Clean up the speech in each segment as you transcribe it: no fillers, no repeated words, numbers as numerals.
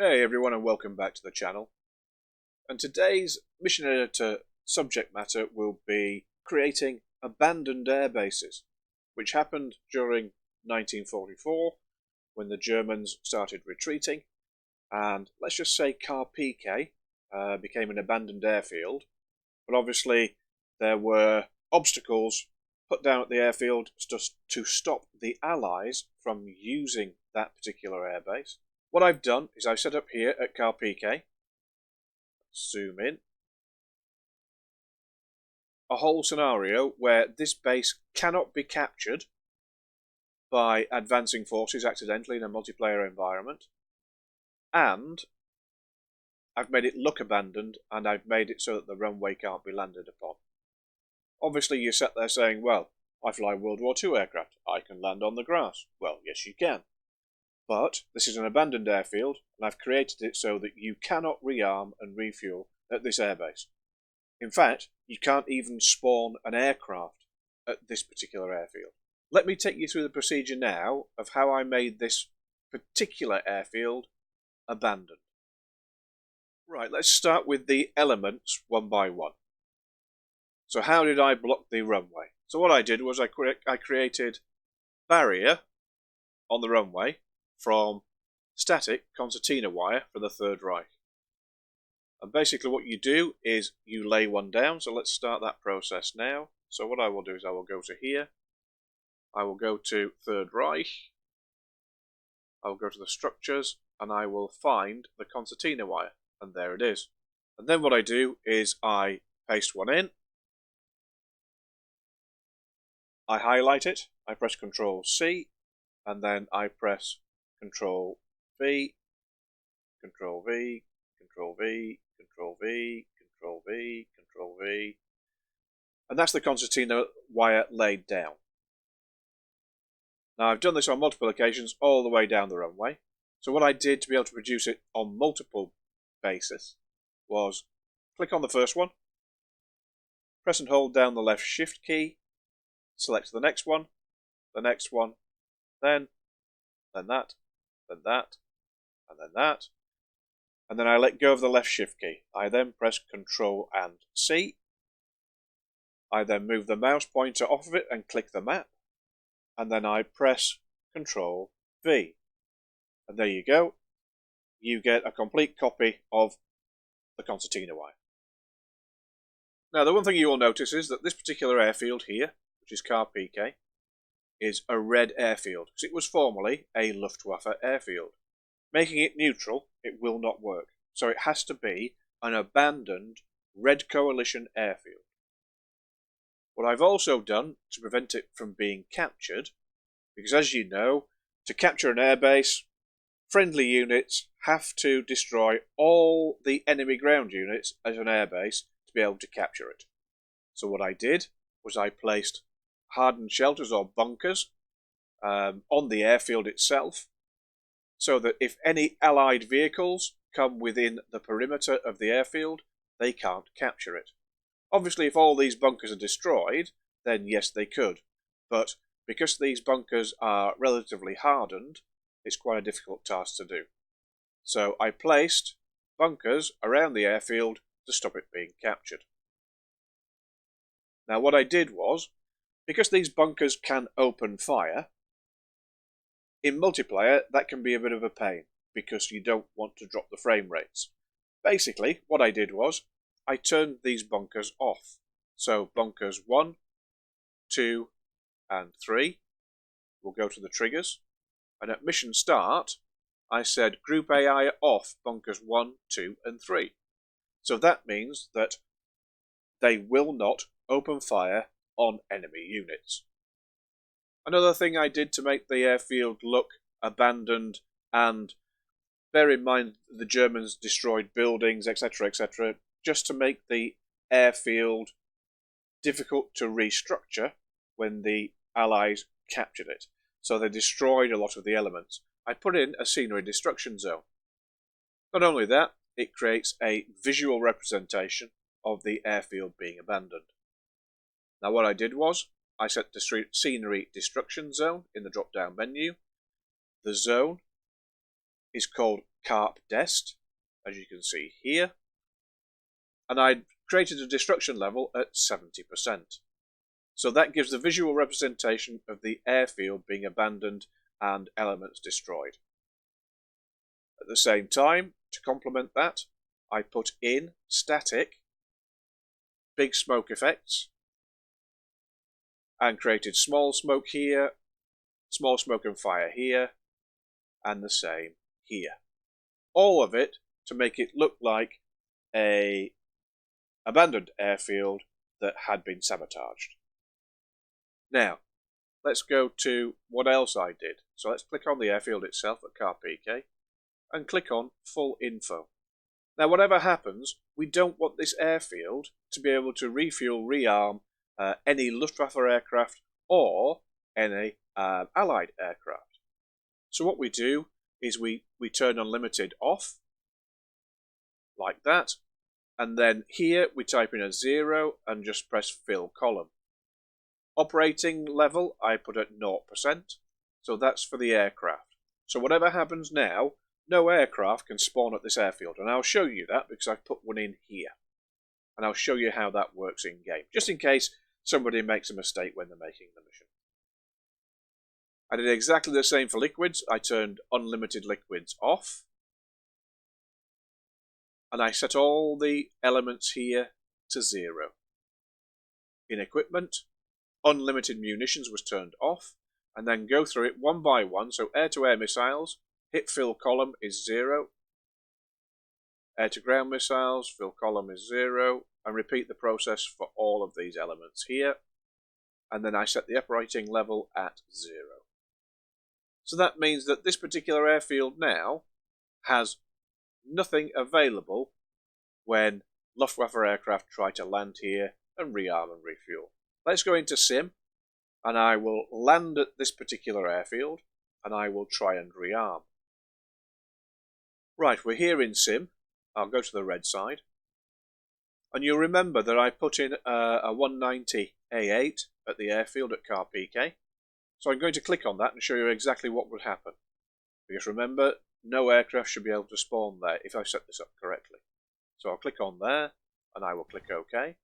Hey everyone and welcome back to the channel. And today's mission editor subject matter will be creating abandoned air bases, which happened during 1944 when the Germans started retreating, and let's just say Carpique became an abandoned airfield. But obviously there were obstacles put down at the airfield just to stop the Allies from using that particular airbase. What I've done is I've set up here at Carpique, zoom in, a whole scenario where this base cannot be captured by advancing forces accidentally in a multiplayer environment, and I've made it look abandoned, and I've made it so that the runway can't be landed upon. Obviously you sat there saying, well, I fly World War II aircraft, I can land on the grass. Well, yes you can. But this is an abandoned airfield, and I've created it so that you cannot rearm and refuel at this airbase. In fact, you can't even spawn an aircraft at this particular airfield. Let me take you through the procedure now of how I made this particular airfield abandoned. Right, let's start with the elements one by one. So how did I block the runway? So what I did was I created barrier on the runway from static concertina wire for the Third Reich. And basically what you do is you lay one down. So let's start that process now. So what I will do is I will go to here. I will go to Third Reich. I will go to the structures and I will find the concertina wire. And there it is. And then what I do is I paste one in. I highlight it. I press Ctrl C. And then I press Control V, Control V, Control V, Control V, Control V, Control V, and that's the concertina wire laid down. Now I've done this on multiple occasions all the way down the runway. So what I did to be able to produce it on multiple bases was click on the first one, press and hold down the left shift key, select the next one, then that, then that, and then that, and then I let go of the left shift key. I then press Ctrl and C. I then move the mouse pointer off of it and click the map, and then I press Ctrl V. And there you go. You get a complete copy of the concertina wire. Now the one thing you will notice is that this particular airfield here, which is Carpique, is a red airfield, because it was formerly a Luftwaffe airfield. Making it neutral, it will not work. So it has to be an abandoned Red Coalition airfield. What I've also done to prevent it from being captured, because as you know, to capture an airbase, friendly units have to destroy all the enemy ground units at an airbase to be able to capture it. So what I did was I placed hardened shelters or bunkers on the airfield itself, so that if any Allied vehicles come within the perimeter of the airfield, they can't capture it. Obviously, if all these bunkers are destroyed, then yes, they could. But because these bunkers are relatively hardened, it's quite a difficult task to do. So I placed bunkers around the airfield to stop it being captured. Now what I did was, because these bunkers can open fire, in multiplayer, that can be a bit of a pain, because you don't want to drop the frame rates. Basically, what I did was, I turned these bunkers off. So bunkers 1, 2, and 3 will go to the triggers. And at mission start, I said Group AI off bunkers 1, 2, and 3. So that means that they will not open fire on enemy units. Another thing I did to make the airfield look abandoned, and bear in mind the Germans destroyed buildings, etc., etc., just to make the airfield difficult to restructure when the Allies captured it. So they destroyed a lot of the elements. I put in a scenery destruction zone. Not only that, it creates a visual representation of the airfield being abandoned. Now what I did was, I set the scenery destruction zone in the drop-down menu. The zone is called carp dest, as you can see here, and I created a destruction level at 70%. So that gives the visual representation of the airfield being abandoned and elements destroyed. At the same time, to complement that, I put in static big smoke effects and created small smoke here, small smoke and fire here, and the same here. All of it to make it look like an abandoned airfield that had been sabotaged. Now, let's go to what else I did. So let's click on the airfield itself at car PK and click on full info. Now, whatever happens, we don't want this airfield to be able to refuel, rearm any Luftwaffe aircraft or any Allied aircraft. So what we do is we turn unlimited off, like that, and then here we type in a 0 and just press fill column. Operating level I put at 0%, so that's for the aircraft. So whatever happens now, no aircraft can spawn at this airfield, and I'll show you that because I've put one in here. And I'll show you how that works in game, just in case somebody makes a mistake when they're making the mission. I did exactly the same for liquids. I turned unlimited liquids off. And I set all the elements here to 0. In equipment, unlimited munitions was turned off, and then go through it one by one. So air-to-air missiles, hit fill column is 0. Air-to-ground missiles, fill column is 0, and repeat the process for all of these elements here. And then I set the operating level at 0. So that means that this particular airfield now has nothing available when Luftwaffe aircraft try to land here and rearm and refuel. Let's go into sim, and I will land at this particular airfield, and I will try and rearm. Right, we're here in sim. I'll go to the red side. And you'll remember that I put in a 190 A8 at the airfield at car PK. So I'm going to click on that and show you exactly what would happen. Because remember, no aircraft should be able to spawn there if I set this up correctly. So I'll click on there, and I will click OK,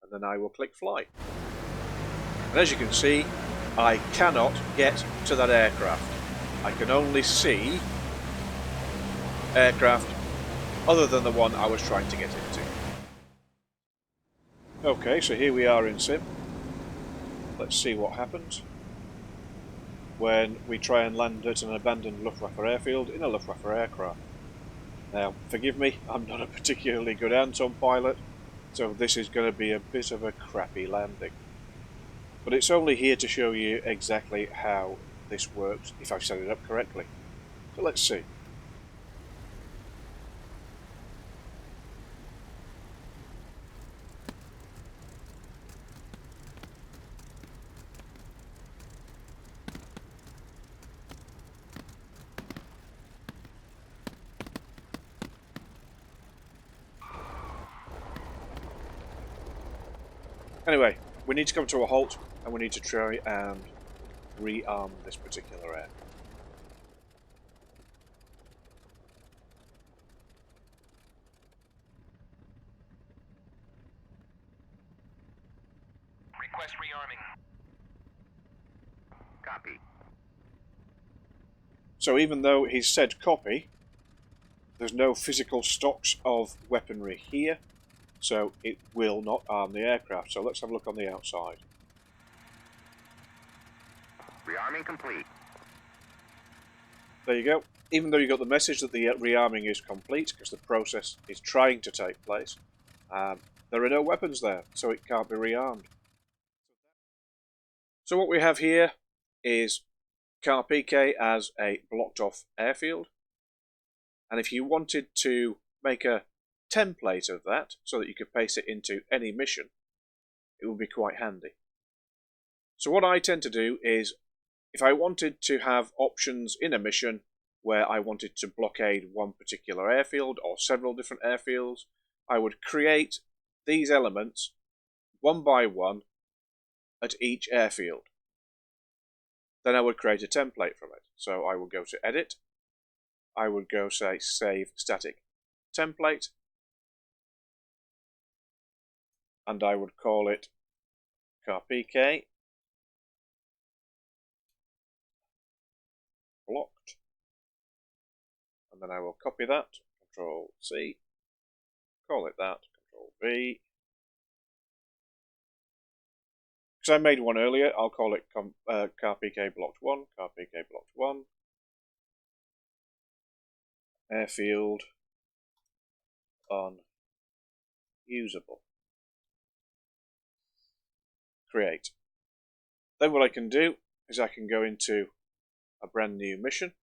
and then I will click fly. And as you can see, I cannot get to that aircraft. I can only see aircraft other than the one I was trying to get into. Okay, so here we are in sim. Let's see what happens when we try and land at an abandoned Luftwaffe airfield in a Luftwaffe aircraft. Now, forgive me, I'm not a particularly good Anton pilot, so this is going to be a bit of a crappy landing. But it's only here to show you exactly how this works if I've set it up correctly. So let's see. Anyway, we need to come to a halt, and we need to try and rearm this particular air. Request rearming. Copy. So even though he's said copy, there's no physical stocks of weaponry here, so it will not arm the aircraft. So let's have a look on the outside. Rearming complete. There you go. Even though you got the message that the rearming is complete, because the process is trying to take place, there are no weapons there, so it can't be rearmed. So what we have here is car PK as a blocked off airfield. And if you wanted to make a template of that so that you could paste it into any mission, it would be quite handy. So what I tend to do is, if I wanted to have options in a mission where I wanted to blockade one particular airfield or several different airfields, I would create these elements one by one at each airfield. Then I would create a template from it. So I will go to Edit, I would go say save static template, and I would call it carpk blocked, and then I will copy that, Control C, call it that, Control V. Because I made one earlier, I'll call it carpk blocked 1, carpk blocked 1, airfield unusable. Create. Then what I can do is I can go into a brand new mission,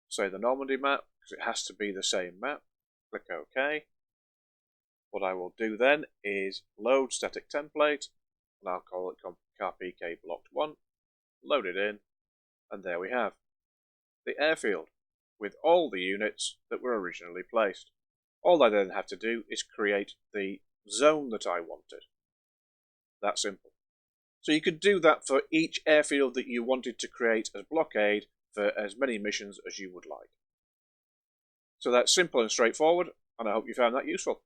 say the Normandy map, because it has to be the same map. Click OK. What I will do then is load static template, and I'll call it carpk blocked 1, load it in, and there we have the airfield with all the units that were originally placed. All I then have to do is create the zone that I wanted. That simple. So you could do that for each airfield that you wanted to create as blockade for as many missions as you would like. So that's simple and straightforward, and I hope you found that useful.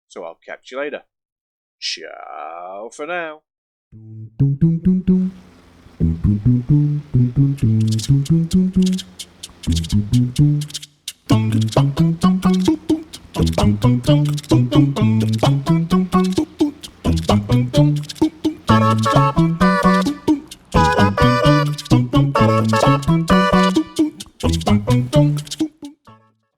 So I'll catch you later. Ciao for now.